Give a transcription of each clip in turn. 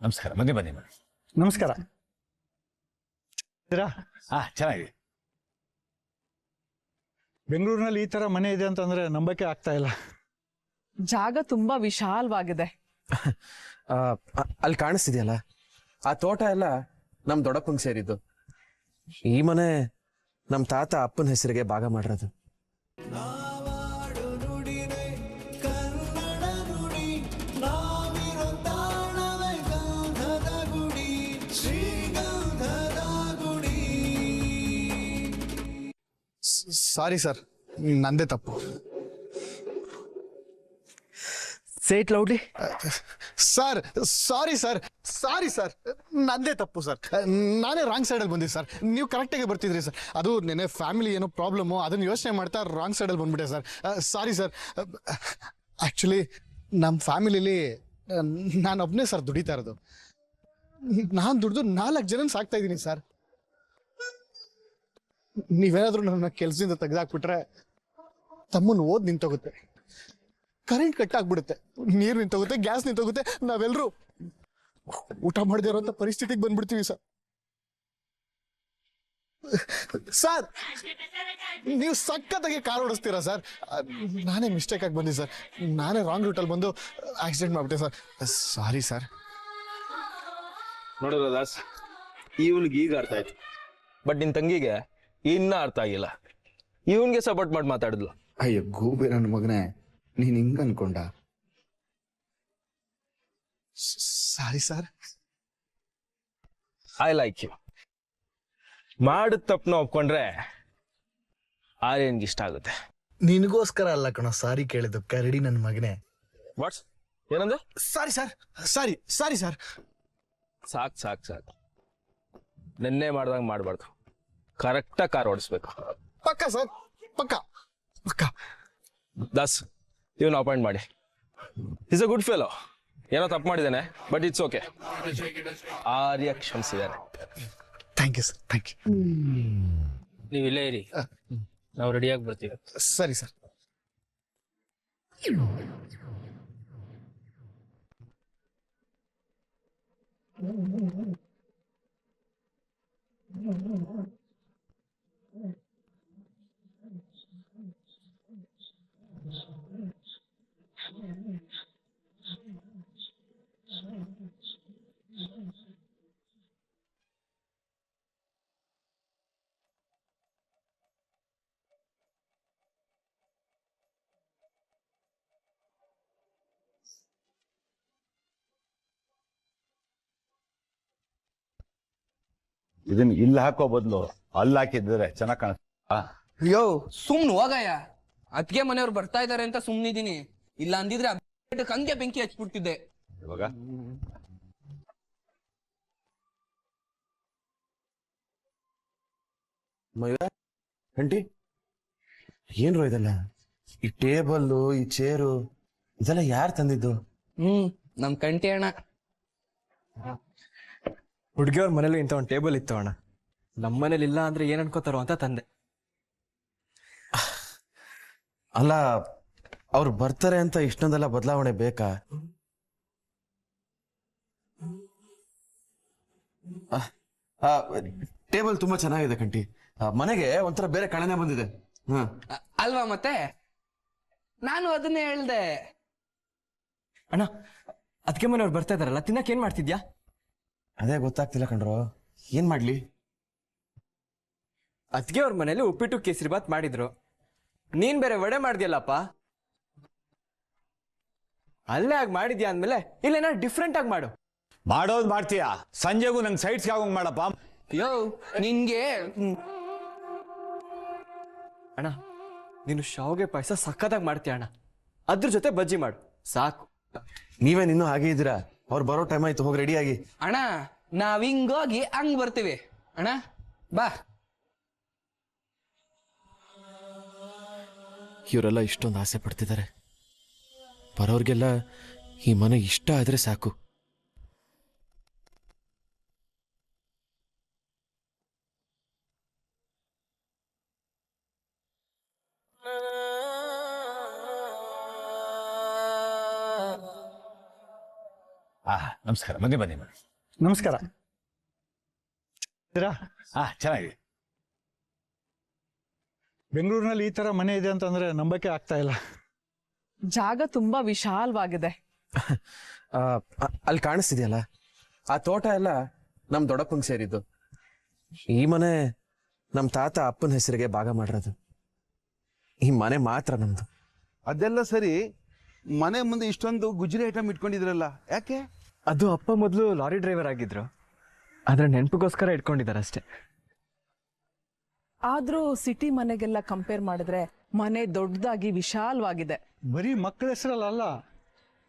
ನಮಸ್ಕಾರ. ಬನ್ನಿ ಬನ್ನಿ ಬನ್ನಿ. ನಮಸ್ಕಾರ. ಚೆನ್ನಾಗಿದೆ. ಬೆಂಗಳೂರಿನಲ್ಲಿ ಈ ತರ ಮನೆ ಇದೆ ಅಂತಂದ್ರೆ ನಂಬಕ್ಕೆ ಆಗ್ತಾ ಇಲ್ಲ. ಜಾಗ ತುಂಬಾ ವಿಶಾಲವಾಗಿದೆ. ಅಲ್ಲಿ ಕಾಣಿಸ್ತಿದೆಯಲ್ಲ, ಆ ತೋಟ ಎಲ್ಲ ನಮ್ ದೊಡ್ಡಪ್ಪಂಗೆ ಸೇರಿದ್ದು. ಈ ಮನೆ ನಮ್ ತಾತ ಅಪ್ಪನ ಹೆಸರಿಗೆ ಭಾಗ ಮಾಡಿರೋದು. ಸಾರಿ ಸರ್, ನಂದೇ ತಪ್ಪು. Said loudly. Sir sorry sir, sorry sir, ನಂದೇ ತಪ್ಪು ಸರ್. ನಾನೇ ರಾಂಗ್ ಸೈಡಲ್ಲಿ ಬಂದಿದ್ದೆ ಸರ್. ನೀವು ಕರೆಕ್ಟಾಗಿ ಬರ್ತಿದ್ರಿ ಸರ್. ಅದು ನೆನೆ ಫ್ಯಾಮಿಲಿ ಏನೋ ಪ್ರಾಬ್ಲಮ್ಮು, ಅದನ್ನು ಯೋಚನೆ ಮಾಡ್ತಾ ರಾಂಗ್ ಸೈಡಲ್ಲಿ ಬಂದ್ಬಿಟ್ಟೆ ಸರ್. Sorry sir. ಆ್ಯಕ್ಚುಲಿ ನಮ್ಮ ಫ್ಯಾಮಿಲಿಲಿ ನಾನು ಒಬ್ಬನೇ ಸರ್ ದುಡಿತಾ ಇರೋದು. ನಾನು ದುಡ್ದು 4 ಜನ ಸಾಕ್ತಾ ಇದ್ದೀನಿ ಸರ್. ನೀವೇನಾದ್ರೂ ನನ್ನ ಕೆಲಸದಿಂದ ತೆಗೆದಾಕ್ಬಿಟ್ರೆ ತಮ್ಮನ್ನು ನಿಂತೋಗುತ್ತೆ, ಕರೆಂಟ್ ಕಟ್ ಆಗ್ಬಿಡುತ್ತೆ, ನೀರು ನಿಂತೋಗುತ್ತೆ, ಗ್ಯಾಸ್ ನಿಂತೋಗುತ್ತೆ, ನಾವೆಲ್ಲರೂ ಊಟ ಮಾಡದೇ ಇರೋಂಥ ಪರಿಸ್ಥಿತಿಗೆ ಬಂದ್ಬಿಡ್ತೀವಿ ಸರ್. ಸರ್ ನೀವು ಸಖತ್ತಾಗಿ ಕಾರ್ ಓಡಿಸ್ತೀರಾ ಸರ್. ನಾನೇ ಮಿಸ್ಟೇಕ್ ಆಗಿ ಬಂದಿ ಸರ್. ನಾನೇ ರಾಂಗ್ ರೂಟಲ್ಲಿ ಬಂದು ಆಕ್ಸಿಡೆಂಟ್ ಮಾಡ್ಬಿಟ್ಟೆ ಸರ್. Sorry sir. ನೋಡಿದ್ರ ದಾಸ್, ಇವನಿಗೆ ಈಗ ಅರ್ಥ ಆಯ್ತು, ಬಟ್ ನಿನ್ ತಂಗಿಗೆ ಇನ್ನ ಅರ್ಥ ಆಗಿಲ್ಲ. ಇವನ್ಗೆ ಸಪೋರ್ಟ್ ಮಾಡಿ ಮಾತಾಡಿದ್ಲು. ಅಯ್ಯೋ ಗೂಬೆ ನನ್ನ ಮಗನೇ, ನೀನ್ ಹಿಂಗ ಅನ್ಕೊಂಡ? Sorry sir. I like you. ಮಾಡಿದ ತಪ್ಪನ ಒಪ್ಕೊಂಡ್ರೆ ಆರ್ಯನ್ಗೆ ಇಷ್ಟ ಆಗುತ್ತೆ. ನಿನಗೋಸ್ಕರ ಅಲ್ಲ ಕಣ ಸಾರಿ ಕೇಳಿದ್ದು, ಕರಡಿ ನನ್ನ ಮಗನೇ. ವಾಟ್ಸ್ ಏನಂದ್ರೆ? ಸಾರಿ ಸರ್, ಸಾರಿ ಸಾರಿ ಸರ್. ಸಾಕ್ ಸಾಕ್ ಸಾಕ್. ನೆನ್ನೆ ಮಾಡ್ದಂಗ ಮಾಡ್ಬಾರ್ದು, ಕರೆಕ್ಟಾಗಿ ಕಾರ್ ಓಡಿಸ್ಬೇಕು. ಪಕ್ಕ ಸರ್, ಪಕ್ಕ ಪಕ್ಕ. ದಾಸ್, ಇವನು ಅಪಾಯಿಂಟ್ ಮಾಡಿ. Is a good fellow. ಏನೋ ತಪ್ಪು ಮಾಡಿದ್ದಾನೆ, ಬಟ್ ಇಟ್ಸ್ ಓಕೆ. ಆರ್ಯ ಕ್ಷಮಿಸಿದ್ದಾನೆ. Thank you sir, thank you. ನೀವು ಇಲ್ಲೇ ಇರಿ, ನಾವು ರೆಡಿಯಾಗಿ ಬರ್ತೀವಿ. ಸರಿ ಸರ್. ಇದನ್ನ ಇಲ್ಲಿ ಹಾಕೋ ಬದಲು ಅಲ್ಲಿ ಹಾಕಿದ್ರೆ ಚೆನ್ನಾಗಿ ಕಾಣಿಸ್ತಾ. ಅಯ್ಯೋ ಸುಮ್ನು ಹೋಗಯ್ಯ. ಅದ್ಗೆ ಮನೆಯವ್ರು ಬರ್ತಾ ಇದಾರೆ ಅಂತ ಸುಮ್ನಿದೀನಿ. ಇಲ್ಲ ಅಂದಿದ್ರೆ ಹಂಗೆ ಬೆಂಕಿ ಹಚ್ಬಿಡ್ತಿದ್ದೆ. ಇವಾಗ ಆಂಟಿ, ಏನ್ರು ಇದೆಲ್ಲ? ಈ ಟೇಬಲ್ಲು, ಈ ಚೇರು, ಇದೆಲ್ಲ ಯಾರು ತಂದಿದ್ದು? ನಮ್ ಕಂಟಿ ಅಣ್ಣ. ಹುಡುಗಿಯವ್ರ ಮನೇಲಿ ಇಂಥ ಒಂದು ಟೇಬಲ್ ಇತ್ತು ಅಣ್ಣ. ನಮ್ಮನೇಲಿ ಇಲ್ಲ ಅಂದ್ರೆ ಏನ್ ಅನ್ಕೋತಾರೋ ಅಂತ ತಂದೆ. ಅಲ್ಲ, ಅವ್ರು ಬರ್ತಾರೆ ಅಂತ ಇಷ್ಟೊಂದೆಲ್ಲ ಬದಲಾವಣೆ ಬೇಕಾ? ಟೇಬಲ್ ತುಂಬಾ ಚೆನ್ನಾಗಿದೆ ಕಂಟಿ. ಮನೆಗೆ ಒಂಥರ ಬೇರೆ ಕಳೆನೆ ಬಂದಿದೆ. ಅಲ್ವಾ ಮತ್ತೆ, ನಾನು ಅದನ್ನೇ ಹೇಳ್ದೆ. ಅಣ್ಣ, ಅದಕ್ಕೆ ಮನೆಯವ್ರು ಬರ್ತಾ ಇದಾರಲ್ಲ, ತಿನ್ನಕ್ ಏನ್ ಮಾಡ್ತಿದ್ಯಾ? ಅದೇ ಗೊತ್ತಾಗ್ತಿಲ್ಲ ಕಣ್ರು, ಏನ್ ಮಾಡ್ಲಿ? ಅದಕ್ಕೆ ಅವ್ರ ಮನೇಲಿ ಉಪ್ಪಿಟ್ಟು ಕೇಸರಿ ಬಾತ್ ಮಾಡಿದ್ರು. ನೀನ್ ಬೇರೆ ವಡೆ ಮಾಡ್ದಿಯಲ್ಲಪ್ಪ. ಅಲ್ಲೇ ಆಗಿ ಮಾಡಿದ್ಯಾ ಅಂದ್ಮೇಲೆ ಇಲ್ಲೇನ ಡಿಫ್ರೆಂಟ್ ಆಗಿ ಮಾಡು. ಮಾಡೋದು ಮಾಡ್ತೀಯಾ? ಸಂಜೆಗೂ ನಂಗೆ ಸೈಡ್ಸ್ಗೆ ಆಗೋಂಗ್ ಮಾಡಪ್ಪ. ಯೋ ನಿನ್ಗೆ ಅಣ್ಣ, ನೀನು ಶಾವಿಗೆ ಪಾಯಸ ಸಕ್ಕತ್ತಾಗಿ ಮಾಡ್ತೀಯ ಅಣ್ಣ. ಅದ್ರ ಜೊತೆ ಬಜ್ಜಿ ಮಾಡು ಸಾಕು. ನೀವೇನ್ ಇನ್ನೂ ಹಾಗೆ ಇದ್ದೀರಾ? ಅವ್ರು ಬರೋ ಟೈಮ್ ಆಯ್ತು, ಹೋಗಿ ರೆಡಿ ಆಗಿ. ಅಣ್ಣ, ನಾವ್ ಹಿಂಗೋಗಿ ಹಂಗ್ ಬರ್ತೀವಿ. ಅಣ್ಣ ಬಾ. ಇವರೆಲ್ಲ ಇಷ್ಟೊಂದು ಆಸೆ ಪಡ್ತಿದ್ದಾರೆ. ಬರೋರ್ಗೆಲ್ಲ ಈ ಮನೆ ಇಷ್ಟ ಆದ್ರೆ ಸಾಕು. ನಮಸ್ಕಾರ, ಬನ್ನಿ ಬನ್ನಿ ಬನ್ನಿ. ನಮಸ್ಕಾರ. ಹಾ, ಚೆನ್ನಾಗಿದೆ. ಬೆಂಗಳೂರಿನಲ್ಲಿ ಈ ತರ ಮನೆ ಇದೆ ಅಂತಂದ್ರೆ ನಂಬಕ್ಕೆ ಆಗ್ತಾ ಇಲ್ಲ. ಜಾಗ ತುಂಬಾ ವಿಶಾಲವಾಗಿದೆ. ಅಲ್ಲಿ ಕಾಣಿಸ್ತಿದೆಯಲ್ಲ, ಆ ತೋಟ ಎಲ್ಲ ನಮ್ ದೊಡ್ಡಪ್ಪಂಗ್ ಸೇರಿದ್ದು. ಈ ಮನೆ ನಮ್ ತಾತ ಅಪ್ಪನ ಹೆಸರಿಗೆ ಭಾಗ ಮಾಡಿರೋದು. ಈ ಮನೆ ಮಾತ್ರ ನಮ್ದು. ಅದೆಲ್ಲ ಸರಿ, ಮನೆ ಮುಂದೆ ಇಷ್ಟೊಂದು ಗುಜರಿ ಐಟಮ್ ಇಟ್ಕೊಂಡಿದ್ರಲ್ಲ, ಯಾಕೆ? ಅದು ಅಪ್ಪ ಮೊದಲು ಲಾರಿ ಡ್ರೈವರ್ ಆಗಿದ್ರು, ಅದ್ರ ನೆನಪಿಗೋಸ್ಕರ ಇಟ್ಕೊಂಡಿದ್ದಾರೆ ಅಷ್ಟೇ. ಆದ್ರೂ ಸಿಟಿ ಮನೆಗೆಲ್ಲ ಕಂಪೇರ್ ಮಾಡಿದ್ರೆ ಮನೆ ದೊಡ್ಡದಾಗಿ ವಿಶಾಲವಾಗಿದೆ. ಬರೀ ಮಕ್ಕಳ ಹೆಸರಲ್ಲ,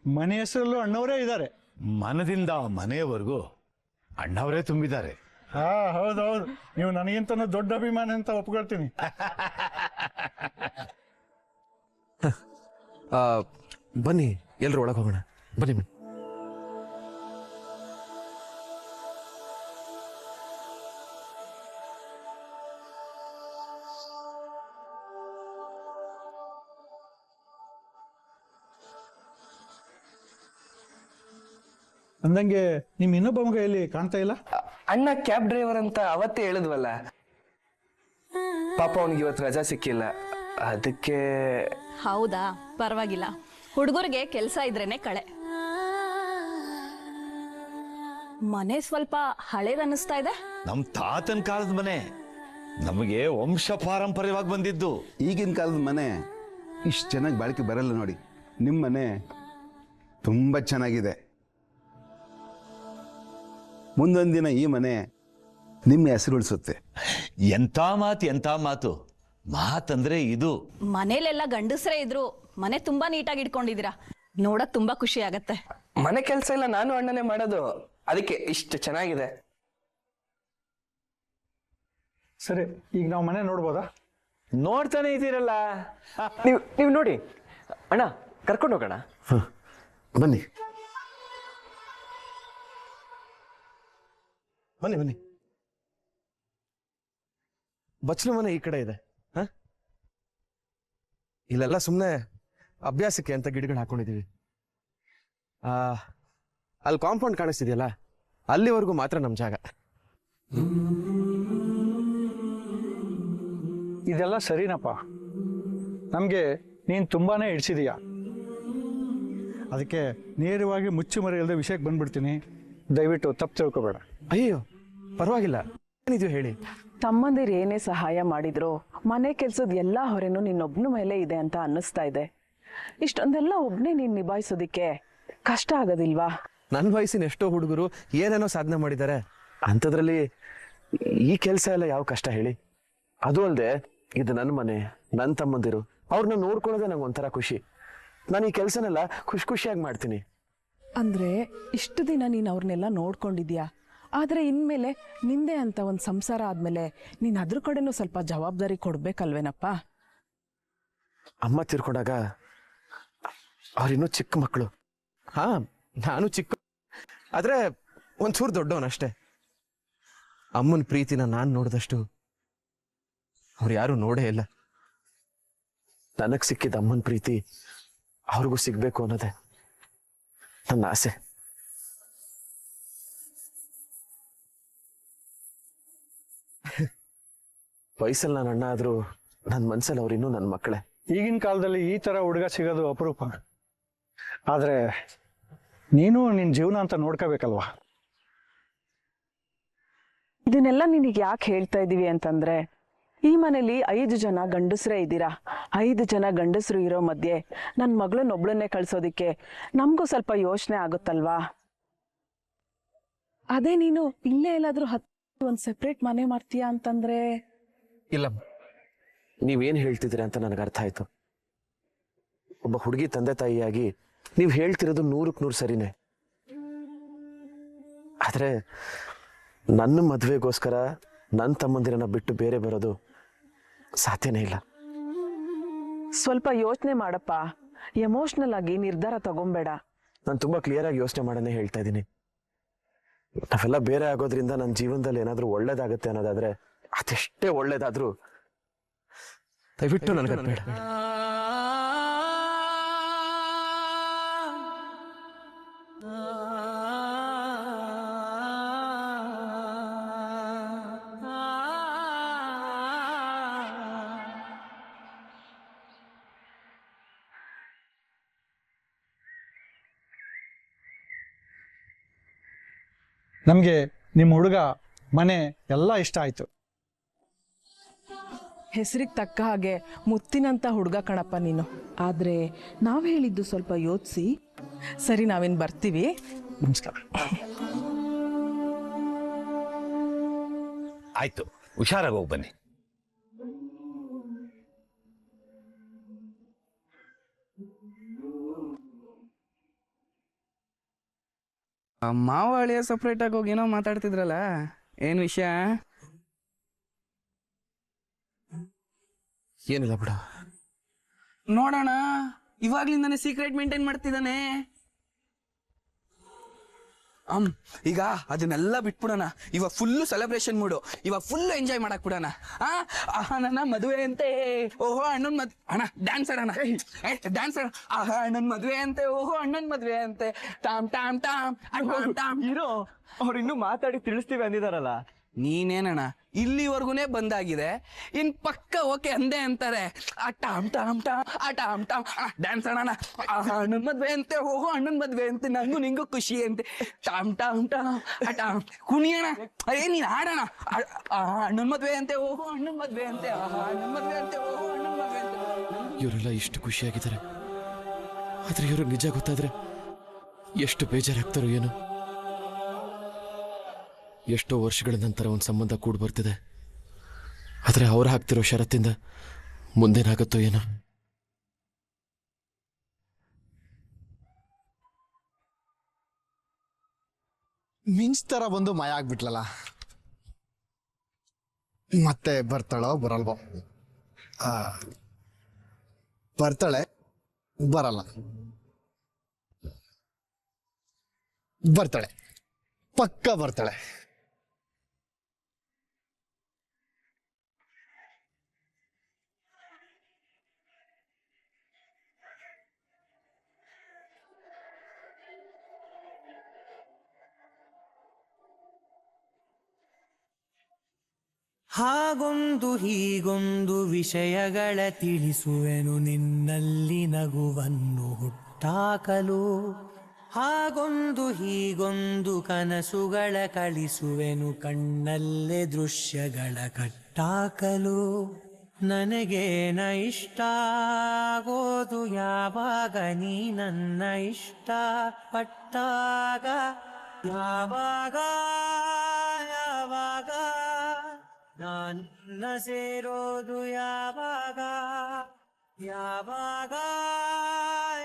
ಮನೆ ಹೆಸರಲ್ಲೂ ಅಣ್ಣವರೇ ಇದ್ದಾರೆ. ಮನದಿಂದ ಮನೆಯವರೆಗೂ ಅಣ್ಣವರೇ ತುಂಬಿದ್ದಾರೆ. ಹಾ, ಹೌದೌದು. ನೀವು ನನಗಿಂತ ದೊಡ್ಡ ಅಭಿಮಾನಿ ಅಂತ ಒಪ್ಕೊಳ್ತೀನಿ. ಬನ್ನಿ ಎಲ್ರು ಒಳಗೆ ಹೋಗೋಣ. ಬನ್ನಿ ಬನ್ನಿ. ಅಂದಂಗೆ ನಿಮ್ ಇನ್ನೊಬ್ಬ ಮಗ ಎಲ್ಲಿ ಕಾಣ್ತಾ ಇಲ್ಲ? ಅಣ್ಣ ಕ್ಯಾಬ್ ಡ್ರೈವರ್ ಅಂತ ಅವತ್ತೇ ಹೇಳಿದ್ವಲ್ಲ, ಪಾಪ ಅವನಿಗೆ ಇವತ್ತು ರಜಾ ಸಿಕ್ಕಿಲ್ಲ, ಅದಕ್ಕೆ. ಹೌದಾ, ಪರವಾಗಿಲ್ಲ. ಹುಡುಗರಿಗೆ ಕೆಲಸ ಇದ್ರೇನೆ ಕಳೆ. ಮನೆ ಸ್ವಲ್ಪ ಹಳೇದನ್ನಿಸ್ತಾ ಇದೆ. ನಮ್ ತಾತನ ಕಾಲದ ಮನೆ, ನಮಗೆ ವಂಶ ಪಾರಂಪರ್ಯವಾಗಿ ಬಂದಿದ್ದು. ಈಗಿನ ಕಾಲದ ಮನೆ ಇಷ್ಟು ಚೆನ್ನಾಗಿ ಬಾಳಿಕೆ ಬರಲ್ಲ ನೋಡಿ. ನಿಮ್ಮ ಮನೆ ತುಂಬ ಚೆನ್ನಾಗಿದೆ. ಮುಂದೊಂದು ದಿನ ಈ ಮನೆ ನಿಮ್ಮ ಹೆಸರು ಉಳಿಸುತ್ತೆ. ಎಂತ ಮಾತು ಮಾತಂದ್ರೆ ಇದು. ಮನೇಲೆಲ್ಲ ಗಂಡಸರೇ ಇದ್ರು, ಮನೆ ತುಂಬಾ ನೀಟಾಗಿ ಇಟ್ಕೊಂಡಿದೀರಾ. ನೋಡಕ್ ತುಂಬಾ ಖುಷಿ ಆಗತ್ತೆ. ಮನೆ ಕೆಲಸ ಎಲ್ಲ ನಾನು ಅಣ್ಣನೇ ಮಾಡೋದು, ಅದಕ್ಕೆ ಇಷ್ಟು ಚೆನ್ನಾಗಿದೆ. ಸರಿ, ಈಗ ನಾವು ಮನೆ ನೋಡ್ಬೋದಾ? ನೋಡ್ತಾನೆ ಇದ್ದೀರಲ್ಲ, ನೀವು ನೋಡಿ. ಅಣ್ಣ, ಕರ್ಕೊಂಡು ಹೋಗೋಣ. ಬನ್ನಿ ಬನ್ನಿ ಬನ್ನಿ. ಬಚ್ಚಲು ಮನೆ ಈ ಕಡೆ ಇದೆ. ಇಲ್ಲೆಲ್ಲ ಸುಮ್ಮನೆ ಅಭ್ಯಾಸಕ್ಕೆ ಅಂತ ಗಿಡಗಳು ಹಾಕೊಂಡಿದೀವಿ. ಅಲ್ಲಿ ಕಾಂಪೌಂಡ್ ಕಾಣಿಸ್ತಿದೆಯಲ್ಲ, ಅಲ್ಲಿವರೆಗೂ ಮಾತ್ರ ನಮ್ಮ ಜಾಗ. ಇದೆಲ್ಲ ಸರಿನಪ್ಪ. ನಮಗೆ ನೀನು ತುಂಬಾನೇ ಹಿಡ್ಸಿದೀಯ. ಅದಕ್ಕೆ ನೇರವಾಗಿ ಮುಚ್ಚು ಮರೆ ಇಲ್ಲದೆ ವಿಷಯಕ್ಕೆ ಬಂದ್ಬಿಡ್ತೀನಿ. ದಯವಿಟ್ಟು ತಪ್ಪು ತಿಳ್ಕೊಬೇಡ. ಅಯ್ಯೋ, ಪರವಾಗಿಲ್ಲ, ಏನಿದೆಯೋ ಹೇಳಿ. ತಮ್ಮಂದಿರು ಏನೇ ಸಹಾಯ ಮಾಡಿದ್ರು ಮನೆ ಕೆಲ್ಸದ ಎಲ್ಲಾ ಹೊರೆನೂ ನಿನ್ನೊಬ್ನ ಮೇಲೆ ಇದೆ ಅಂತ ಅನ್ನಿಸ್ತಾ ಇದೆ. ಇಷ್ಟೊಂದೆಲ್ಲ ಒಬ್ನೇ ನೀನ್ ನಿಭಾಯಿಸೋದಿಕ್ಕೆ ಕಷ್ಟ ಆಗೋದಿಲ್ವಾ? ನನ್ನ ವಯಸ್ಸಿನ ಎಷ್ಟೋ ಹುಡುಗರು ಏನೇನೋ ಸಾಧನೆ ಮಾಡಿದ್ದಾರೆ. ಅಂಥದ್ರಲ್ಲಿ ಈ ಕೆಲಸ ಎಲ್ಲ ಯಾವ ಕಷ್ಟ ಹೇಳಿ? ಅದು ಅಲ್ಲದೆ ಇದು ನನ್ನ ಮನೆ, ನನ್ನ ತಮ್ಮಂದಿರು, ಅವ್ರನ್ನ ನೋಡ್ಕೊಳ್ಳೋದೇ ನಂಗೆ ಒಂಥರ ಖುಷಿ. ನಾನು ಈ ಕೆಲಸನೆಲ್ಲ ಖುಷಿಯಾಗಿ ಮಾಡ್ತೀನಿ. ಅಂದ್ರೆ ಇಷ್ಟು ದಿನ ನೀನ್ ಅವ್ರನ್ನೆಲ್ಲ ನೋಡ್ಕೊಂಡಿದ್ಯಾ, ಆದ್ರೆ ಇನ್ಮೇಲೆ ನಿಂದೆ ಅಂತ ಒಂದ್ ಸಂಸಾರ ಆದ್ಮೇಲೆ ನೀನ್ ಅದ್ರ ಕಡೆನೂ ಸ್ವಲ್ಪ ಜವಾಬ್ದಾರಿ ಕೊಡ್ಬೇಕಲ್ವೇನಪ್ಪ? ಅಮ್ಮ ತೀರ್ಕೊಂಡಾಗ ಅವ್ರಿನ್ನೂ ಚಿಕ್ಕ ಮಕ್ಕಳು. ಹಾ, ನಾನು ಚಿಕ್ಕ, ಆದ್ರೆ ಒಂಚೂರು ದೊಡ್ಡವನಷ್ಟೇ. ಅಮ್ಮನ ಪ್ರೀತಿನ ನಾನು ನೋಡಿದಷ್ಟು ಅವ್ರು ಯಾರು ನೋಡೇ ಇಲ್ಲ. ನನಗ್ ಸಿಕ್ಕಿದ ಅಮ್ಮನ ಪ್ರೀತಿ ಅವ್ರಿಗೂ ಸಿಗ್ಬೇಕು ಅನ್ನೋದೇ ನನ್ನ ಆಸೆ. ವಯಸ್ಸಲ್ಲಿ ನಾನು ಅಣ್ಣ ಆದ್ರೂ ನನ್ನ ಮನ್ಸಲ್ಲಿ ಅವ್ರು ಇನ್ನೂ ನನ್ನ ಮಕ್ಕಳೇ. ಈಗಿನ ಕಾಲದಲ್ಲಿ ಈ ತರ ಹುಡುಗ ಸಿಗೋದು ಅಪರೂಪ. ಆದ್ರೆ ನೀನು ನಿನ್ ಜೀವನ ಅಂತ ನೋಡ್ಕೋಬೇಕಲ್ವಾ? ಇದನ್ನೆಲ್ಲ ನಿನಗೆ ಯಾಕೆ ಹೇಳ್ತಾ ಇದೀವಿ ಅಂತಂದ್ರೆ, ಈ ಮನೇಲಿ 5 ಜನ ಗಂಡಸರೇ ಇದ್ದೀರಾ. 5 ಜನ ಗಂಡಸರು ಇರೋ ಮಧ್ಯೆ ನನ್ನ ಮಗಳನ್ನೊಬ್ಳನ್ನೇ ಕಳ್ಸೋದಿಕ್ಕೆ ನಮಗೂ ಸ್ವಲ್ಪ ಯೋಚನೆ ಆಗುತ್ತಲ್ವಾ? ಅದೇ ನೀನು ಇಲ್ಲೇ ಎಲ್ಲಾದ್ರೂ ಒಂದ್ ಸೆಪ್ರೇಟ್ ಮನೆ ಮಾಡ್ತೀಯಾ ಅಂತಂದ್ರೆ? ಇಲ್ಲ, ನೀವೇನ್ ಹೇಳ್ತಿದ್ದೀರಾ ಅಂತ ನನಗೆ ಅರ್ಥ ಆಯ್ತು. ಒಬ್ಬ ಹುಡುಗಿ ತಂದೆ ತಾಯಿಯಾಗಿ ನೀವು ಹೇಳ್ತಿರೋದು 100ಕ್ಕೆ 100 ಸರಿನೇ. ಆದ್ರೆ ನನ್ನ ಮದುವೆಗೋಸ್ಕರ ನನ್ನ ತಮ್ಮಂದಿರನ್ನ ಬಿಟ್ಟು ಬೇರೆ ಬರೋದು ಸಾಧ್ಯನೇ ಇಲ್ಲ. ಸ್ವಲ್ಪ ಯೋಚನೆ ಮಾಡಪ್ಪ, ಎಮೋಷನಲ್ ಆಗಿ ನಿರ್ಧಾರ ತಗೊಂಬೇಡ. ನಾನು ತುಂಬಾ ಕ್ಲಿಯರ್ ಆಗಿ ಯೋಚನೆ ಮಾಡನೇ ಹೇಳ್ತಾ ಇದ್ದೀನಿ. ನಾವೆಲ್ಲ ಬೇರೆ ಆಗೋದ್ರಿಂದ ನನ್ನ ಜೀವನದಲ್ಲಿ ಏನಾದ್ರೂ ಒಳ್ಳೇದಾಗತ್ತೆ ಅನ್ನೋದಾದ್ರೆ, ಅದೆಷ್ಟೇ ಒಳ್ಳೇದಾದ್ರೂ ದಯವಿಟ್ಟು ನನಗೆ ಬೇಡ. ನಮಗೆ ನಿಮ್ಮ ಹುಡುಗ ಮನೆ ಎಲ್ಲ ಇಷ್ಟ ಆಯ್ತು. ಹೆಸರಿಗೆ ತಕ್ಕ ಹಾಗೆ ಮುತ್ತಿನಂತ ಹುಡುಗ ಕಣಪ್ಪ ನೀನು. ಆದ್ರೆ ನಾವ್ ಹೇಳಿದ್ದು ಸ್ವಲ್ಪ ಯೋಚಿಸಿ. ಸರಿ, ನಾವೇನ್ ಬರ್ತೀವಿ. ನಮಸ್ಕಾರ. ಆಯ್ತು, ಹುಷಾರಾಗಿ ಹೋಗಿ ಬನ್ನಿ. ಮಾವ ಅಳಿಯ ಸಪ್ರೇಟ್ ಆಗಿ ಹೋಗಿ ಏನೋ ಮಾತಾಡ್ತಿದ್ರಲ್ಲ, ಏನ್ ವಿಷಯ? ಏನಿಲ್ಲ ಬಿಡ. ನೋಡೋಣ, ಇವಾಗ್ಲಿಂದಾನೆ ಸೀಕ್ರೆಟ್ ಮೇಂಟೈನ್ ಮಾಡ್ತಿದ್ದಾನೆ. ಈಗ ಅದನ್ನೆಲ್ಲ ಬಿಟ್ಬಿಡೋಣ. ಇವಾಗ ಫುಲ್ಲು ಸೆಲೆಬ್ರೇಷನ್ ಮೂಡು. ಇವಾಗ ಫುಲ್ ಎಂಜಾಯ್ ಮಾಡಕ್ ಬಿಡೋಣ. ನನ್ನ ಮದುವೆ ಅಂತೆ, ಓಹೋ ಅಣ್ಣನ್ ಅಣ್ಣ ಡ್ಯಾನ್ಸ್ ಆಡೋಣ. ಡ್ಯಾನ್ಸ್ ಅಣ್ಣನ್ ಮದುವೆ ಅಂತೆ, ಓಹೋ ಅಣ್ಣನ್ ಮದುವೆ ಅಂತೆ, ಟಾಮ್ ಟಾಮ್ ಟಾಮ್ ಟಾಮ್. ಹೀರೋ ಅವ್ರು ಇನ್ನೂ ಮಾತಾಡಿ ತಿಳಿಸ್ತೀವಿ ಅಂದಿದಾರಲ್ಲ. ನೀನೇನಣ್ಣ ಇಲ್ಲಿವರೆಗೂನೇ ಬಂದಾಗಿದೆ, ಇನ್ ಪಕ್ಕ ಓಕೆ ಅಂದೇ ಅಂತಾರೆ. ಟಾಮ್ ಟಾಮ್ ಟಾಮ್ ಟಾಮ್ ಟಾಮ್ ಡ್ಯಾನ್ಸ್ ಆಡೋಣ. ಅಣ್ಣನ್ ಮದ್ವೆ ಅಂತೆ, ಓಹೋ ಅಣ್ಣನ್ ಮದ್ವೆ ಅಂತೆ, ನಂಗೂ ನಿಂಗೂ ಖುಷಿ ಅಂತೆ. ಟಾಮ್ ಟಾಮ್ ಟಾಮ್ ಟಾಮ್ ಕುಣಿಯೋಣ. ನೀನ್ ಆಡೋಣ. ಅಣ್ಣನ್ ಮದ್ವೆ ಅಂತೆ, ಓಹೋ ಅಣ್ಣನ್ ಮದ್ವೆ ಅಂತೆ, ಅಣ್ಣನ್ ಮದ್ವೆ ಅಂತೆ, ಓಹೋ ಅಣ್ಣನ್ ಮದ್ವೆ ಅಂತೆ. ಇವರೆಲ್ಲ ಇಷ್ಟು ಖುಷಿಯಾಗಿದ್ದಾರೆ, ಆದ್ರೆ ಇವರು ನಿಜ ಗೊತ್ತಾದ್ರೆ ಎಷ್ಟು ಬೇಜಾರಾಗ್ತಾರೋ ಏನೋ. ಎಷ್ಟೋ ವರ್ಷಗಳ ನಂತರ ಒಂದು ಸಂಬಂಧ ಕೂಡ ಬರ್ತಿದೆ, ಆದರೆ ಅವ್ರು ಹಾಕ್ತಿರೋ ಷರತ್ತಿಂದ ಮುಂದೇನಾಗುತ್ತೋ ಏನೋ. ಮಿಂಚ್ ತರ ಬಂದು ಮಾಯ ಆಗ್ಬಿಟ್ಲಲ್ಲ. ಮತ್ತೆ ಬರ್ತಾಳೋ ಬರಲ್ವೋ? ಬರ್ತಾಳೆ, ಬರಲ್ಲ. ಬರ್ತಾಳೆ, ಪಕ್ಕ ಬರ್ತಾಳೆ. ಹಾಗೊಂದು ಹೀಗೊಂದು ವಿಷಯಗಳ ತಿಳಿಸುವೆನು, ನಿನ್ನಲ್ಲಿ ನಗುವನ್ನು ಹುಟ್ಟಾಕಲು. ಹಾಗೊಂದು ಹೀಗೊಂದು ಕನಸುಗಳ ಕಳಿಸುವೆನು, ಕಣ್ಣಲ್ಲೇ ದೃಶ್ಯಗಳ ಕಟ್ಟಾಕಲು. ನನಗೇನ ಇಷ್ಟ ಆಗೋದು ಯಾವಾಗ, ನೀ ನನ್ನ ಇಷ್ಟ ಪಟ್ಟಾಗ. ಯಾವಾಗ ಯಾವಾಗ ನನ್ನ ಸೇರೋದು ಯಾವಾಗ, ಯಾವಾಗ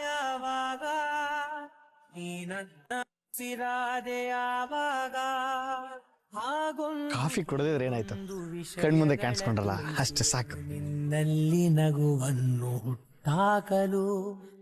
ಯಾವಾಗ ನೀ ನನ್ನ ಸಿರಾದೆ ಯಾವಾಗ. ಕಾಫಿ ಕುಡಿದ್ರೆ ಏನಾಯ್ತು, ಕಣ್ಮುಂದೆ ಕಾಣಿಸ್ಕೊಂಡ್ರಲ್ಲ ಅಷ್ಟೇ ಸಾಕು. ನಿನ್ನಲ್ಲಿ ನಗುವನ್ನು ಹುಟ್ಟಾಕಲು.